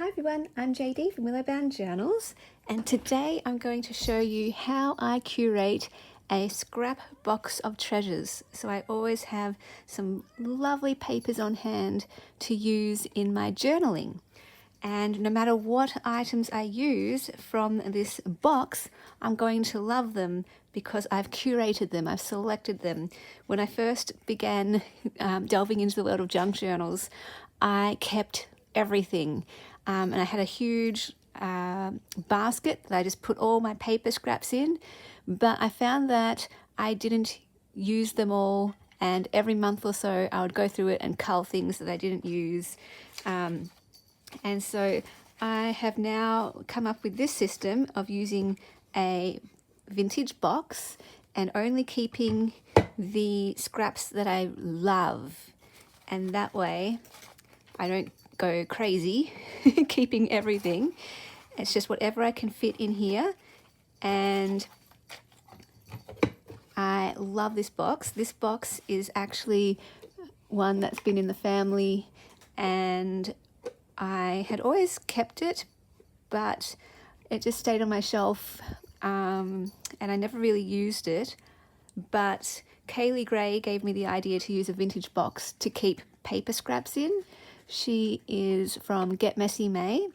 Hi everyone, I'm JD from Willowbound Journals, and today I'm going to show you how I curate a scrap box of treasures. So I always have some lovely papers on hand to use in my journaling. And no matter what items I use from this box, I'm going to love them because I've curated them, I've selected them. When I first began delving into the world of junk journals, I kept everything. And I had a huge basket that I just put all my paper scraps in, but I found that I didn't use them all, and every month or so I would go through it and cull things that I didn't use. And so I have now come up with this system of using a vintage box and only keeping the scraps that I love. And that way I don't go crazy keeping everything. It's just whatever I can fit in here. And I love this box. This box is actually one that's been in the family, and I had always kept it, but it just stayed on my shelf, and I never really used it. But Kaylee Gray gave me the idea to use a vintage box to keep paper scraps in. She is from Get Messy May.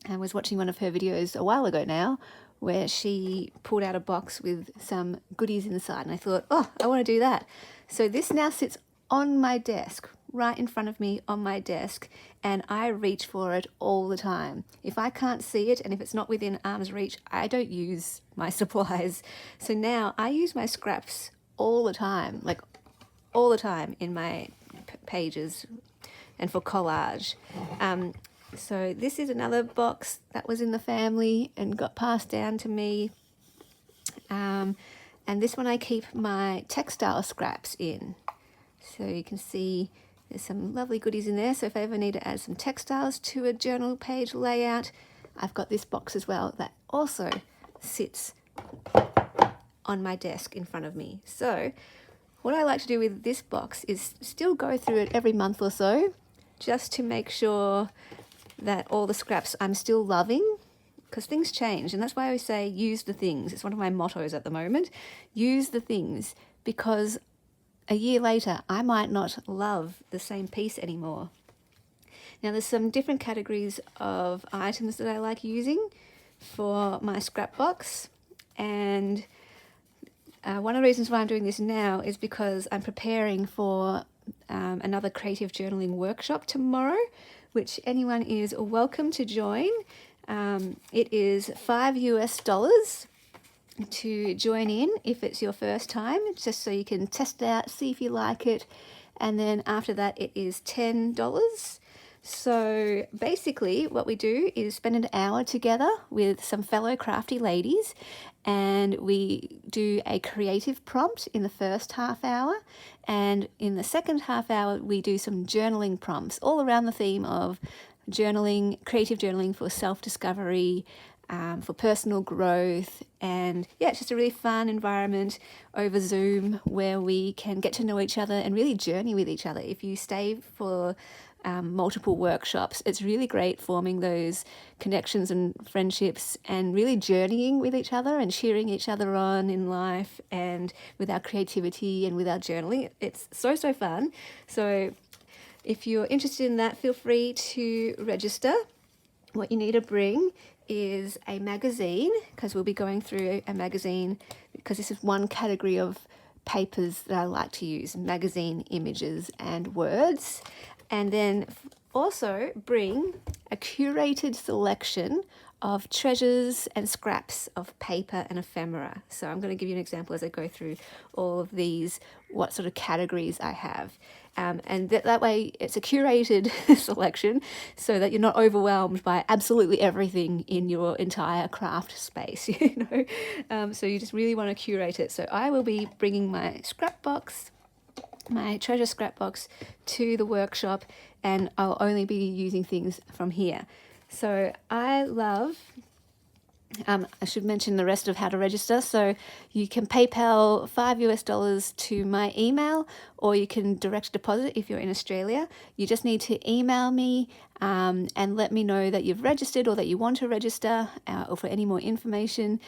I was watching one of her videos a while ago now, where she pulled out a box with some goodies inside, and I thought, oh, I want to do that. So this now sits on my desk, right in front of me on my desk, and I reach for it all the time. If I can't see it and if it's not within arm's reach, I don't use my supplies. So now I use my scraps all the time, like all the time in my pages and for collage. So this is another box that was in the family and got passed down to me. And this one I keep my textile scraps in. So you can see there's some lovely goodies in there. So if I ever need to add some textiles to a journal page layout, I've got this box as well that also sits on my desk in front of me. So what I like to do with this box is still go through it every month or so, just to make sure that all the scraps I'm still loving, because things change. And that's why I always say use the things. It's one of my mottos at the moment. Use the things, because a year later I might not love the same piece anymore. Now there's some different categories of items that I like using for my scrap box, and one of the reasons why I'm doing this now is because I'm preparing for another creative journaling workshop tomorrow, which anyone is welcome to join. It is $5 to join in if it's your first time, just so you can test it out, see if you like it, and then after that it is $10. So basically what we do is spend an hour together with some fellow crafty ladies, and we do a creative prompt in the first half hour, and in the second half hour we do some journaling prompts all around the theme of journaling, creative journaling for self-discovery, for personal growth. And yeah, it's just a really fun environment over Zoom where we can get to know each other and really journey with each other. If you stay for multiple workshops, it's really great forming those connections and friendships and really journeying with each other and cheering each other on in life and with our creativity and with our journaling. It's so fun. So if you're interested in that, feel free to register. What you need to bring is a magazine, because we'll be going through a magazine, because this is one category of papers that I like to use: magazine images and words. And then also bring a curated selection of treasures and scraps of paper and ephemera. So I'm going to give you an example as I go through all of these, what sort of categories I have. And that way it's a curated selection, so that you're not overwhelmed by absolutely everything in your entire craft space, so you just really want to curate it. So I will be bringing my scrap box, my treasure scrap box, to the workshop, and I'll only be using things from here. So I love I should mention the rest of how to register. So you can PayPal $5 to my email, or you can direct deposit if you're in Australia. You just need to email me and let me know that you've registered or that you want to register, or for any more information,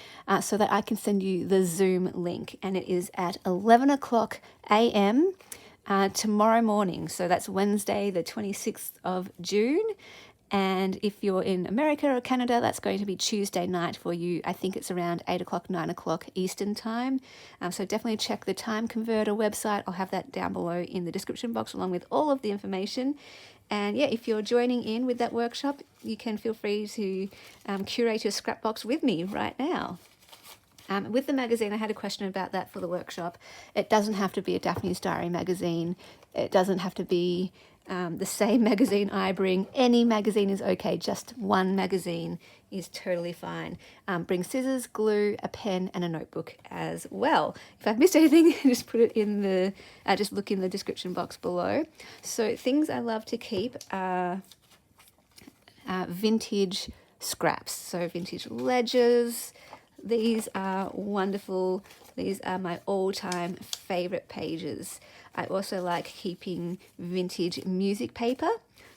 so that I can send you the Zoom link. And it is at 11 o'clock a.m. Tomorrow morning. So that's Wednesday, the 26th of June. And if you're in America or Canada, that's going to be Tuesday night for you. I think it's around 8 o'clock, 9 o'clock Eastern time. So definitely check the time converter website. I'll have that down below in the description box along with all of the information. And yeah, if you're joining in with that workshop, you can feel free to curate your scrapbox with me right now. With the magazine, I had a question about that for the workshop. It doesn't have to be a Daphne's Diary magazine. It doesn't have to be the same magazine I bring. Any magazine is okay. Just one magazine is totally fine. Bring scissors, glue, a pen, and a notebook as well. If I've missed anything, just put it in the, just look in the description box below. So things I love to keep are vintage scraps. So vintage ledgers. These are wonderful. These are my all-time favorite pages. I also like keeping vintage music paper.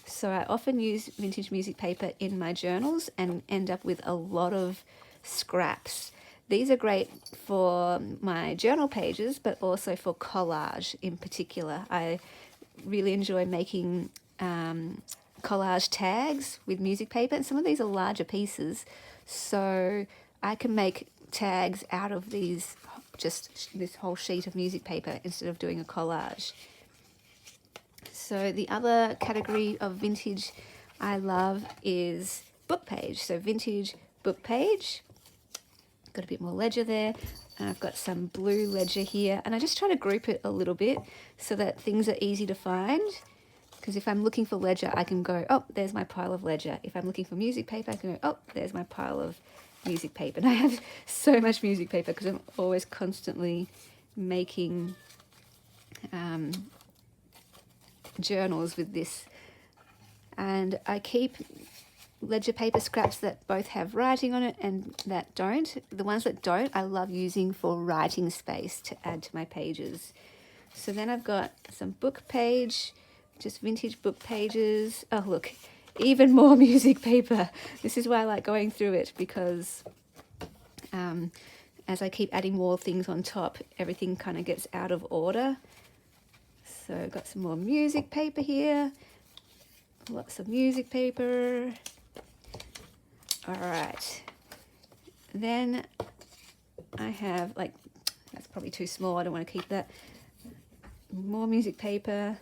So I often use vintage music paper in my journals and end up with a lot of scraps. These are great for my journal pages, but also for collage in particular. I really enjoy making collage tags with music paper, and some of these are larger pieces. So I can make tags out of these, just this whole sheet of music paper, instead of doing a collage. So the other category of vintage I love is book page. So vintage book page. Got a bit more ledger there. And I've got some blue ledger here. And I just try to group it a little bit so that things are easy to find. Because if I'm looking for ledger, I can go, oh, there's my pile of ledger. If I'm looking for music paper, I can go, oh, there's my pile of music paper. And I have so much music paper because I'm always constantly making journals with this. And I keep ledger paper scraps that both have writing on it and that don't. The ones that don't, I love using for writing space to add to my pages. So then I've got some book page, just vintage book pages. Oh, look, even more music paper. This is why I like going through it, because as I keep adding more things on top, everything kind of gets out of order. So I've got some more music paper here. Lots of music paper. All right. Then I have, like, that's probably too small. I don't want to keep that. More music paper.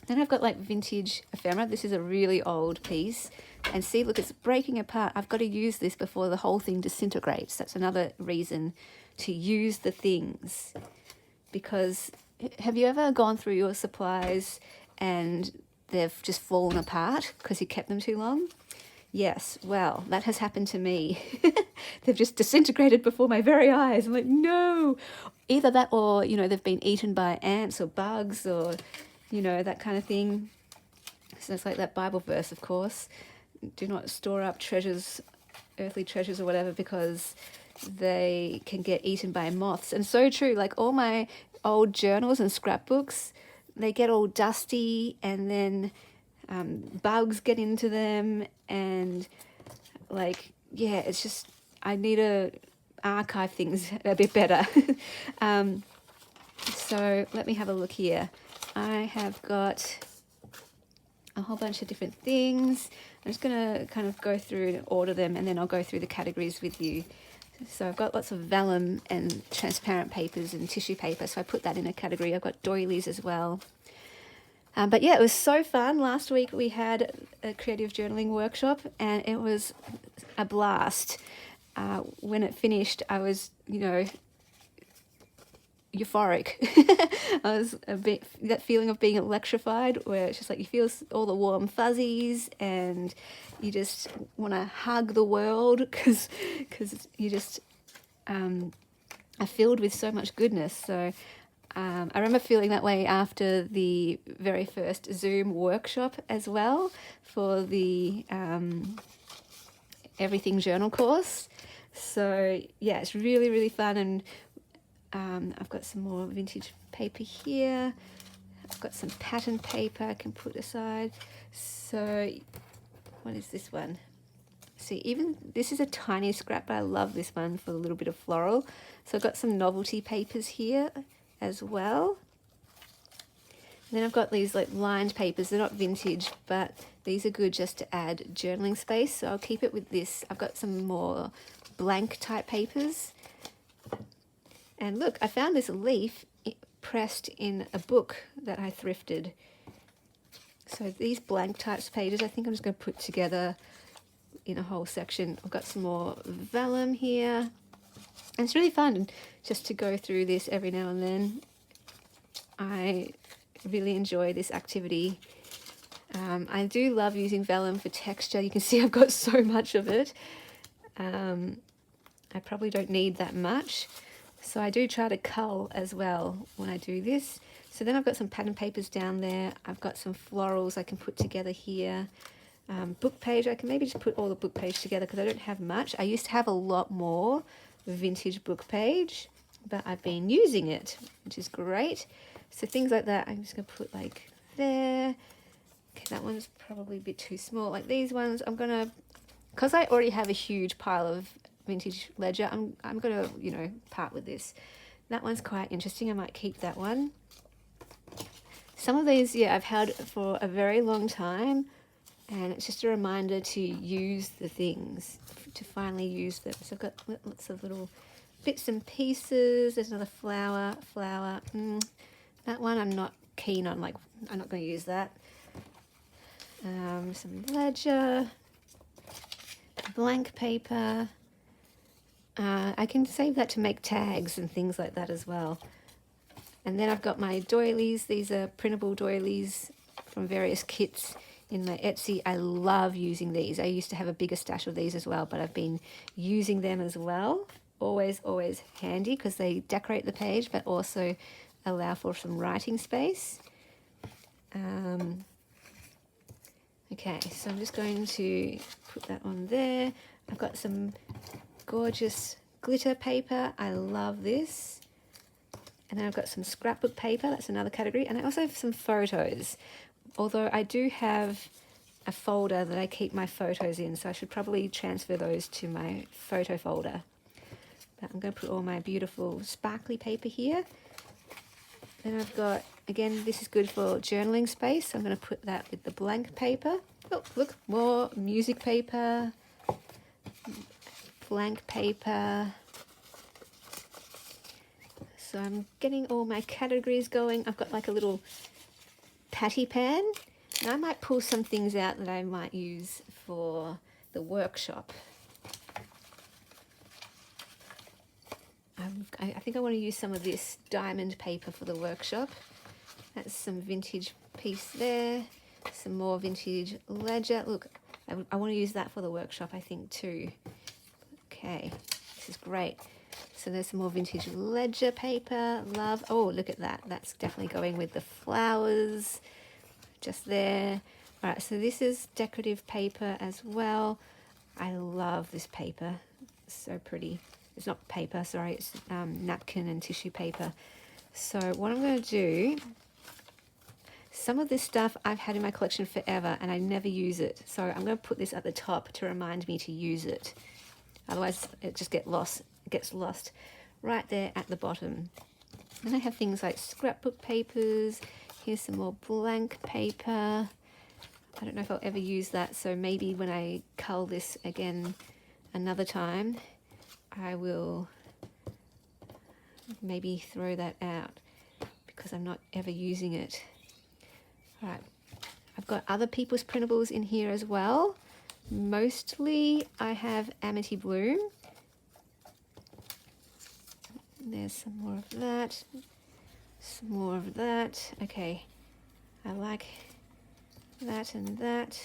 Then I've got like vintage ephemera. This is a really old piece. And see, look, it's breaking apart. I've got to use this before the whole thing disintegrates. That's another reason to use the things. Because have you ever gone through your supplies and they've just fallen apart because you kept them too long? Yes, well, that has happened to me. They've just disintegrated before my very eyes. I'm like, no. Either that, or, you know, they've been eaten by ants or bugs, or, you know, that kind of thing. So it's like that Bible verse, of course. Do not store up treasures, earthly treasures or whatever, because they can get eaten by moths. And so true, like all my old journals and scrapbooks, they get all dusty, and then bugs get into them, and like, yeah, it's just, I need to archive things a bit better. So let me have a look here. I have got a whole bunch of different things. I'm just going to kind of go through and order them, and then I'll go through the categories with you. So I've got lots of vellum and transparent papers and tissue paper, so I put that in a category. I've got doilies as well. But yeah, it was so fun. Last week we had a creative journaling workshop, and it was a blast. When it finished, I was, you know, euphoric. I was a bit, that feeling of being electrified, where it's just like you feel all the warm fuzzies and you just want to hug the world, because you just are filled with so much goodness. So I remember feeling that way after the very first Zoom workshop as well, for the everything journal course. So yeah, it's really, really fun. And I've got some more vintage paper here. I've got some pattern paper I can put aside. So what is this one? See, even this is a tiny scrap, but I love this one for a little bit of floral. So I've got some novelty papers here as well. And then I've got these like lined papers. They're not vintage, but these are good just to add journaling space. So I'll keep it with this. I've got some more blank type papers. And look, I found this leaf pressed in a book that I thrifted. So these blank types pages, I think I'm just going to put together in a whole section. I've got some more vellum here. And it's really fun just to go through this every now and then. I really enjoy this activity. I do love using vellum for texture. You can see I've got so much of it. I probably don't need that much. So I do try to cull as well when I do this. So then I've got some pattern papers down there. I've got some florals I can put together here. Book page, I can maybe just put all the book page together because I don't have much. I used to have a lot more vintage book page, but I've been using it, which is great. So things like that, I'm just going to put like there. Okay, that one's probably a bit too small. Like these ones, I'm going to, because I already have a huge pile of vintage ledger, I'm going to, you know, part with this. That one's quite interesting. I might keep that one. Some of these, yeah, I've had for a very long time, and it's just a reminder to use the things, to finally use them. So I've got lots of little bits and pieces. There's another flower. That one I'm not keen on, like I'm not going to use that. Some ledger, blank paper. I can save that to make tags and things like that as well. And then I've got my doilies. These are printable doilies from various kits in my Etsy. I love using these. I used to have a bigger stash of these as well, but I've been using them as well. Always, always handy because they decorate the page, but also allow for some writing space. Okay, so I'm just going to put that on there. I've got some gorgeous glitter paper. I love this. And then I've got some scrapbook paper. That's another category. And I also have some photos. Although I do have a folder that I keep my photos in, so I should probably transfer those to my photo folder. But I'm going to put all my beautiful sparkly paper here. Then I've got, again, this is good for journaling space. So I'm going to put that with the blank paper. Oh, look, more music paper, blank paper. So I'm getting all my categories going. I've got like a little patty pan. And I might pull some things out that I might use for the workshop. I think I want to use some of this diamond paper for the workshop. That's some vintage piece there. Some more vintage ledger. Look, I want to use that for the workshop, I think, too. Okay, this is great. So there's some more vintage ledger paper. Love. Oh, look at that. That's definitely going with the flowers. Just there. All right, so this is decorative paper as well. I love this paper. It's so pretty. It's not paper, sorry, it's napkin and tissue paper. So what I'm going to do, some of this stuff I've had in my collection forever and I never use it. So I'm going to put this at the top to remind me to use it. Otherwise it just gets lost right there at the bottom. Then I have things like scrapbook papers. Here's some more blank paper. I don't know if I'll ever use that, so maybe when I cull this again another time, I will maybe throw that out because I'm not ever using it. All right, I've got other people's printables in here as well. Mostly I have Amity Bloom. There's some more of that. Some more of that. Okay, I like that and that.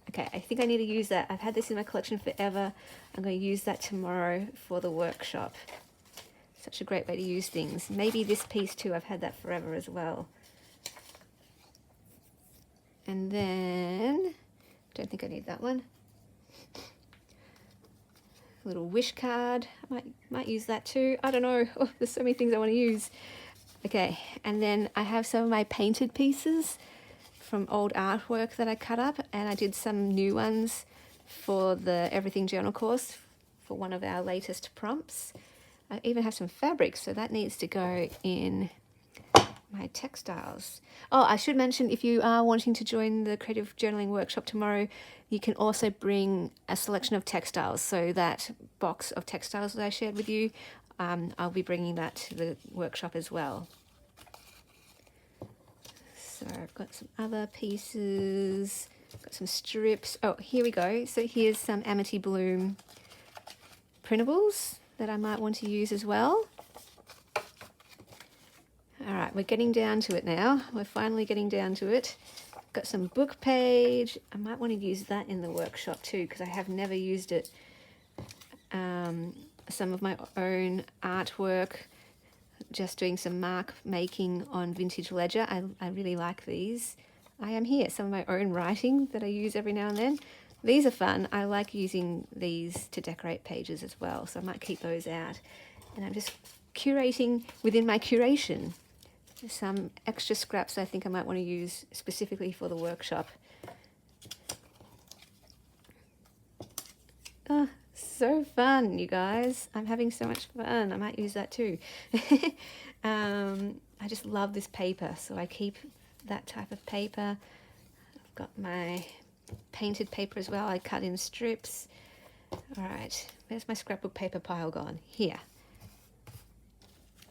Okay, I think I need to use that. I've had this in my collection forever. I'm going to use that tomorrow for the workshop. Such a great way to use things. Maybe this piece too, I've had that forever as well. And then don't think I need that one. A little wish card, I might use that too. I don't know, oh, there's so many things I want to use. Okay, and then I have some of my painted pieces from old artwork that I cut up, and I did some new ones for the Everything Journal course for one of our latest prompts. I even have some fabric, so that needs to go in my textiles. Oh, I should mention, if you are wanting to join the creative journaling workshop tomorrow, you can also bring a selection of textiles. So that box of textiles that I shared with you, I'll be bringing that to the workshop as well. So I've got some other pieces, got some strips. Oh, here we go. So here's some Amity Bloom printables that I might want to use as well. All right, we're getting down to it now. We're finally getting down to it. Got some book page. I might want to use that in the workshop too, because I have never used it. Some of my own artwork, just doing some mark making on vintage ledger. I really like these. I am here. Some of my own writing that I use every now and then. These are fun. I like using these to decorate pages as well, so I might keep those out. And I'm just curating within my curation. Some extra scraps I think I might want to use specifically for the workshop. Oh, so fun, you guys. I'm having so much fun. I might use that too. I just love this paper, so I keep that type of paper. I've got my painted paper as well. I cut in strips. All right, where's my scrapbook paper pile gone? Here.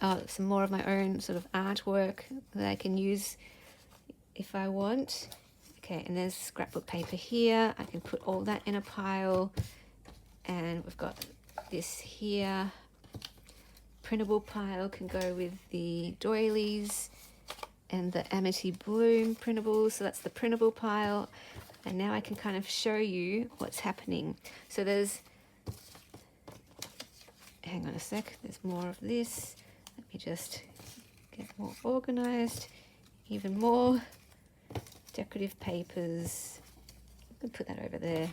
Oh, some more of my own sort of artwork that I can use if I want. Okay, and there's scrapbook paper here. I can put all that in a pile. And we've got this here. Printable pile can go with the doilies and the Amity Bloom printables. So that's the printable pile. And now I can kind of show you what's happening. So there's, hang on a sec, there's more of this. Let me just get more organized, even more decorative papers. I can put that over there.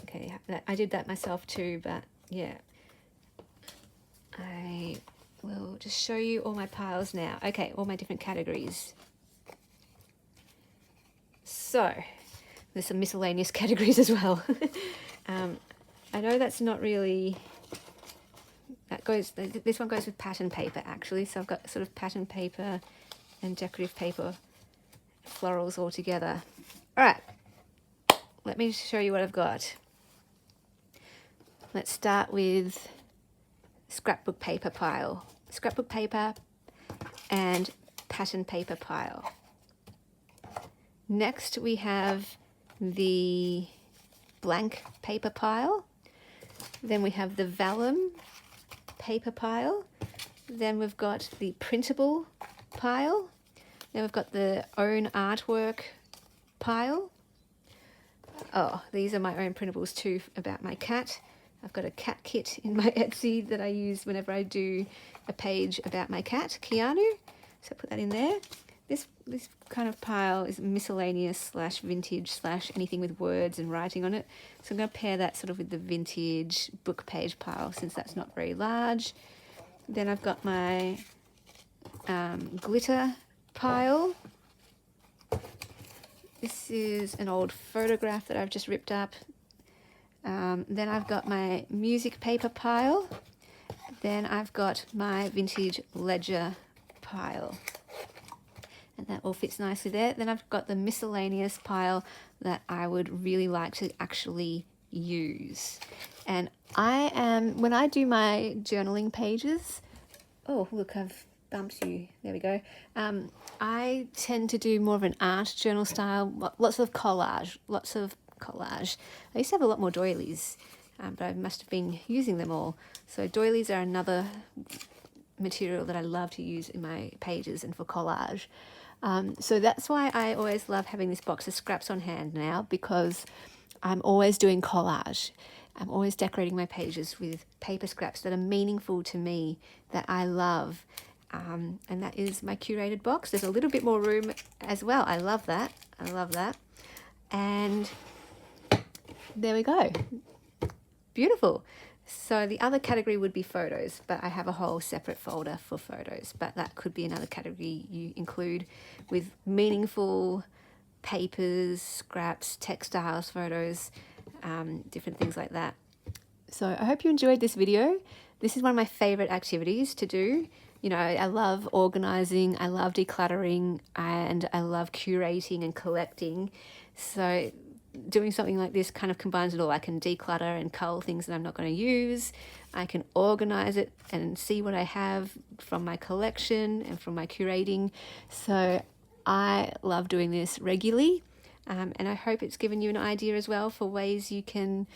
Okay, I did that myself too, but yeah. I will just show you all my piles now. Okay, all my different categories. So, there's some miscellaneous categories as well. I know that's not really... This one goes with pattern paper actually, so I've got sort of pattern paper and decorative paper, florals all together. All right, let me show you what I've got. Let's start with scrapbook paper pile. Scrapbook paper and pattern paper pile. Next we have the blank paper pile. Then we have the vellum paper pile. Then we've got the printable pile. Then we've got the own artwork pile. Oh, these are my own printables too about my cat. I've got a cat kit in my Etsy that I use whenever I do a page about my cat, Keanu. So I put that in there. This kind of pile is miscellaneous slash vintage slash anything with words and writing on it. So I'm going to pair that sort of with the vintage book page pile since that's not very large. Then I've got my glitter pile. This is an old photograph that I've just ripped up. Then I've got my music paper pile. Then I've got my vintage ledger pile. And that all fits nicely there. Then I've got the miscellaneous pile that I would really like to actually use. And when I do my journaling pages, oh, look, I've bumped you. There we go. I tend to do more of an art journal style, lots of collage. I used to have a lot more doilies, but I must have been using them all. So doilies are another material that I love to use in my pages and for collage. So that's why I always love having this box of scraps on hand now, because I'm always doing collage. I'm always decorating my pages with paper scraps that are meaningful to me, that I love. And that is my curated box. There's a little bit more room as well. I love that. I love that. And there we go. Beautiful. So the other category would be photos, but I have a whole separate folder for photos, but that could be another category you include with meaningful papers, scraps, textiles, photos, different things like that. So I hope you enjoyed this video. This is one of my favorite activities to do. You know, I love organizing, I love decluttering, and I love curating and collecting. So doing something like this kind of combines it all. I can declutter and cull things that I'm not going to use. I can organize it and see what I have from my collection and from my curating. So I love doing this regularly. And I hope it's given you an idea as well for ways you can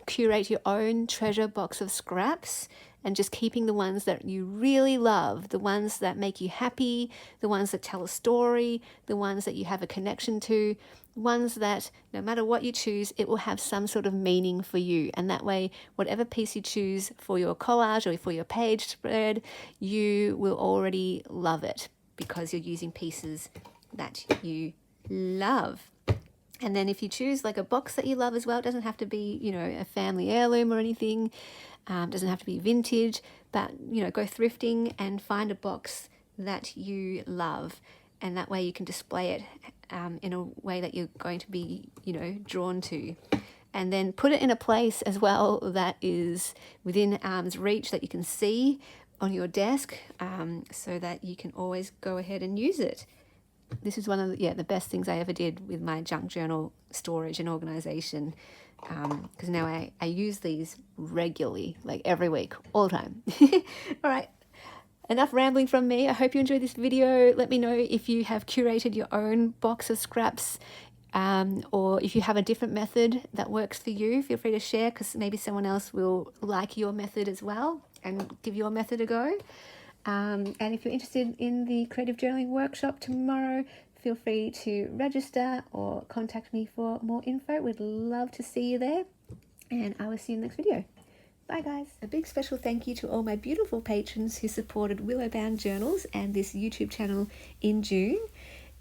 curate your own treasure box of scraps, and just keeping the ones that you really love, the ones that make you happy, the ones that tell a story, the ones that you have a connection to, ones that no matter what you choose, it will have some sort of meaning for you. And that way, whatever piece you choose for your collage or for your page spread, you will already love it because you're using pieces that you love. And then if you choose like a box that you love as well, it doesn't have to be, you know, a family heirloom or anything. Doesn't have to be vintage, but, you know, go thrifting and find a box that you love. And that way you can display it in a way that you're going to be, you know, drawn to. And then put it in a place as well that is within arm's reach, that you can see on your desk, so that you can always go ahead and use it. This is one of the best things I ever did with my junk journal storage and organization, because now I use these regularly, like every week, all the time. All right, enough rambling from me. I hope you enjoyed this video. Let me know if you have curated your own box of scraps, or if you have a different method that works for you. Feel free to share, because maybe someone else will like your method as well and give your method a go. And if you're interested in the creative journaling workshop tomorrow, feel free to register or contact me for more info. We'd love to see you there, and I will see you in the next video. Bye guys. A big special thank you to all my beautiful patrons who supported Willowbound Journals and this YouTube channel in June.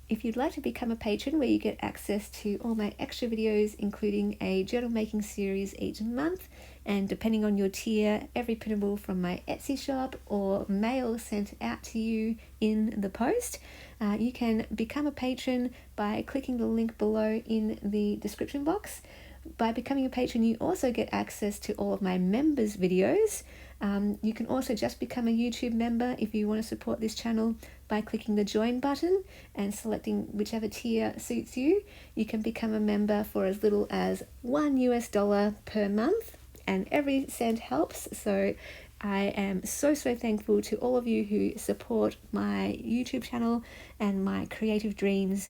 If you'd like to become a patron where you get access to all my extra videos, including a journal making series each month, and depending on your tier, every printable from my Etsy shop or mail sent out to you in the post, you can become a patron by clicking the link below in the description box. By becoming a patron, you also get access to all of my members' videos. You can also just become a YouTube member if you want to support this channel by clicking the join button and selecting whichever tier suits you. You can become a member for as little as $1 per month, and every cent helps. So I am so thankful to all of you who support my YouTube channel and my creative dreams.